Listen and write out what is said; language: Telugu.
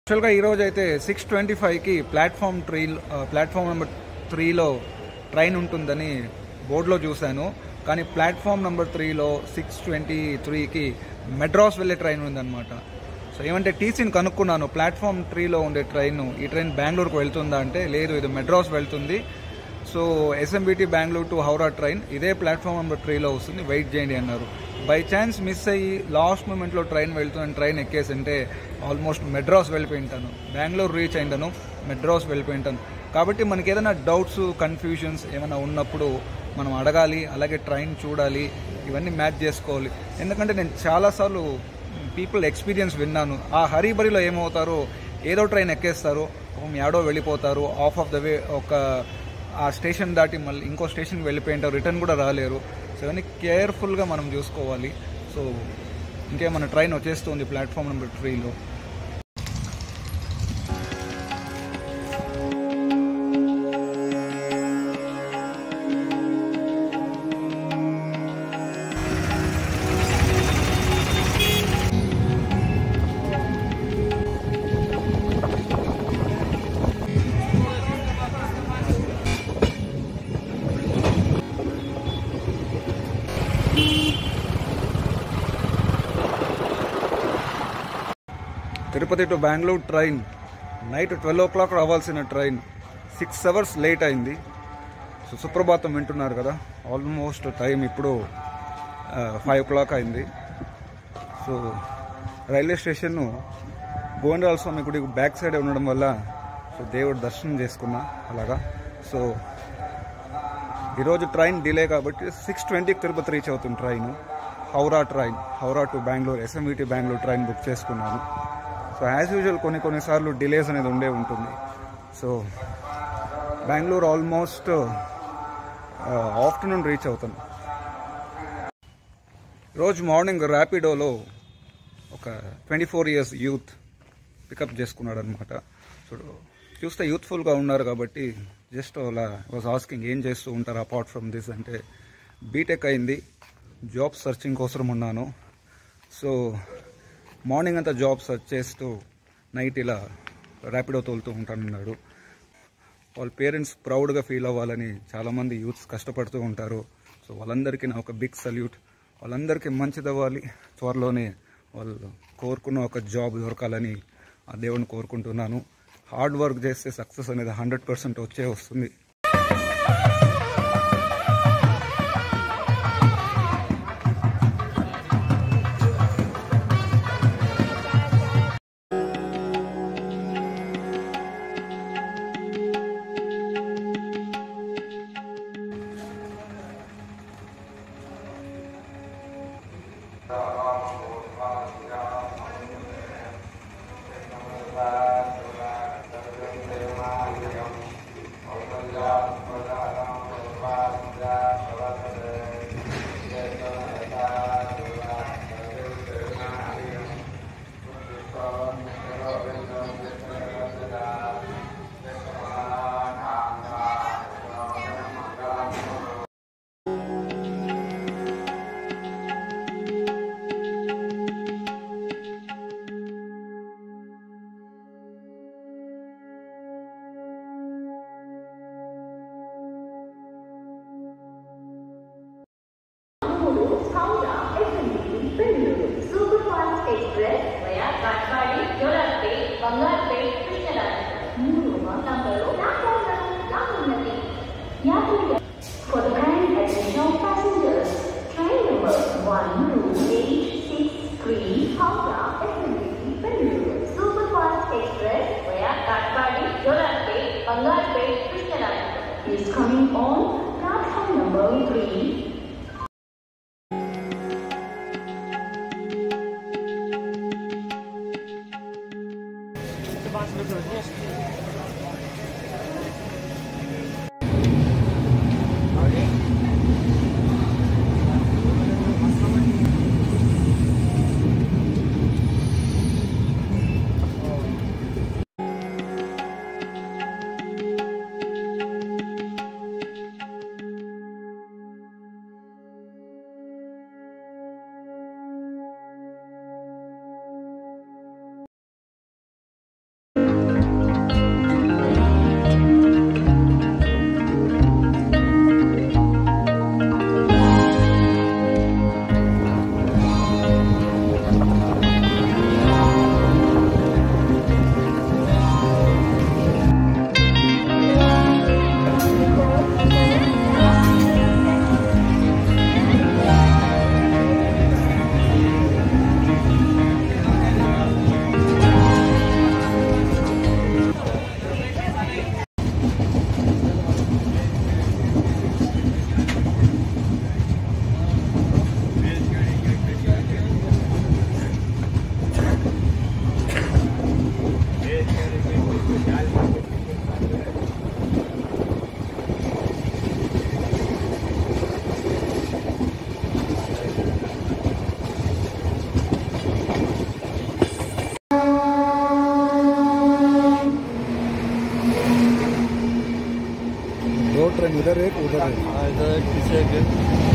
యాక్చువల్గా ఈరోజు అయితే 6:25కి ప్లాట్ఫామ్ నెంబర్ 3లో ట్రైన్ ఉంటుందని బోర్డులో చూశాను. కానీ ప్లాట్ఫామ్ నెంబర్ 3లో 6:23కి మెడ్రాస్ వెళ్ళే ట్రైన్ ఉందన్నమాట. సో ఏమంటే టీసీని కనుక్కున్నాను, ప్లాట్ఫామ్ 3లో ఉండే ఈ ట్రైన్ బెంగళూరుకు వెళ్తుందా అంటే లేదు, ఇది మెడ్రాస్ వెళ్తుంది. So SMBT Bengaluru to Howrah train ఇదే ప్లాట్ఫామ్ నెంబర్ 3లో వస్తుంది, వెయిట్ చేయండి అన్నారు. బై ఛాన్స్ మిస్ అయ్యి లాస్ట్ మూమెంట్లో ట్రైన్ వెళ్తుందని ట్రైన్ ఎక్కేసి అంటే ఆల్మోస్ట్ మెడ్రాస్ వెళ్ళిపోయి ఉంటాను, బెంగళూరు రీచ్ అయింటాను, మెడ్రాస్ వెళ్ళిపోయి ఉంటాను. కాబట్టి మనకి ఏదైనా డౌట్స్ కన్ఫ్యూజన్స్ ఏమైనా ఉన్నప్పుడు మనం అడగాలి, అలాగే ట్రైన్ చూడాలి, ఇవన్నీ మ్యాచ్ చేసుకోవాలి. ఎందుకంటే నేను చాలాసార్లు పీపుల్ ఎక్స్పీరియన్స్ విన్నాను, ఆ హరీబరీలో ఏమవుతారో ఏదో ట్రైన్ ఎక్కేస్తారు, యాడో వెళ్ళిపోతారు, ఆఫ్ ద వే ఆ స్టేషన్ దాటి మళ్ళీ ఇంకో స్టేషన్కి వెళ్ళిపోయింటారు, రిటర్న్ కూడా రాలేరు. సో ఇవన్నీ కేర్ఫుల్గా మనం చూసుకోవాలి. సో ఇంకేమన్నా ట్రైన్ వచ్చేస్తుంది ప్లాట్ఫామ్ నెంబర్ 3లో. Tirupati to Bengaluru train night 12 o'clock రావాల్సిన ట్రైన్ 6 hours లేట్ అయింది. సో సుప్రభాతం వింటున్నారు కదా, ఆల్మోస్ట్ టైం ఇప్పుడు 5 o'clock అయింది. So railway station Govindaraja Swamy గుడి బ్యాక్ సైడే ఉండడం వల్ల సో దేవుడు దర్శనం చేసుకున్నా అలాగా. సో ఈరోజు ట్రైన్ డిలే కాబట్టి 6:20కి తిరుపతి రీచ్ అవుతుంది train, Howrah to Bengaluru SMVT Bengaluru train book చేసుకున్నాను. సో యాజ్ యూజువల్ కొన్నిసార్లు డిలేస్ అనేది ఉంటుంది. So Bengaluru almost afternoon reach అవుతాను. రోజు మార్నింగ్ ర్యాపిడోలో ఒక 24 years యూత్ పికప్ చేసుకున్నాడు అనమాట. సో చూస్తే యూత్ఫుల్గా ఉన్నారు కాబట్టి జస్ట్ అలా వాజ్ ఆస్కింగ్ ఏం చేస్తూ ఉంటారు అపార్ట్ ఫ్రమ్ దిస్ అంటే, బీటెక్ అయింది, జాబ్ సర్చింగ్ కోసం ఉన్నాను. సో మార్నింగ్ అంతా జాబ్ సర్చ్ చేస్తూ నైట్ ఇలా ర్యాపిడో తోలుతూ ఉంటానన్నాడు. వాళ్ళ పేరెంట్స్ ప్రౌడ్గా ఫీల్ అవ్వాలని చాలామంది యూత్స్ కష్టపడుతూ ఉంటారు. సో వాళ్ళందరికీ నా ఒక బిగ్ సల్యూట్. వాళ్ళందరికీ మంచిది అవ్వాలి, త్వరలోనే వాళ్ళు కోరుకున్న ఒక జాబ్ దొరకాలని ఆ దేవుని కోరుకుంటున్నాను. హార్డ్ వర్క్ చేస్తే సక్సెస్ అనేది 100% వస్తుంది. Superfast Express via Katpadi, Jodhpur, Bangalore, for the kind additional passengers, train number 12863 Howrah, SMBT, Bengaluru. Superfast Express via Katpadi, Jodhpur, Bangalore, is coming on platform number 3. उधर एक इधर पीछे एक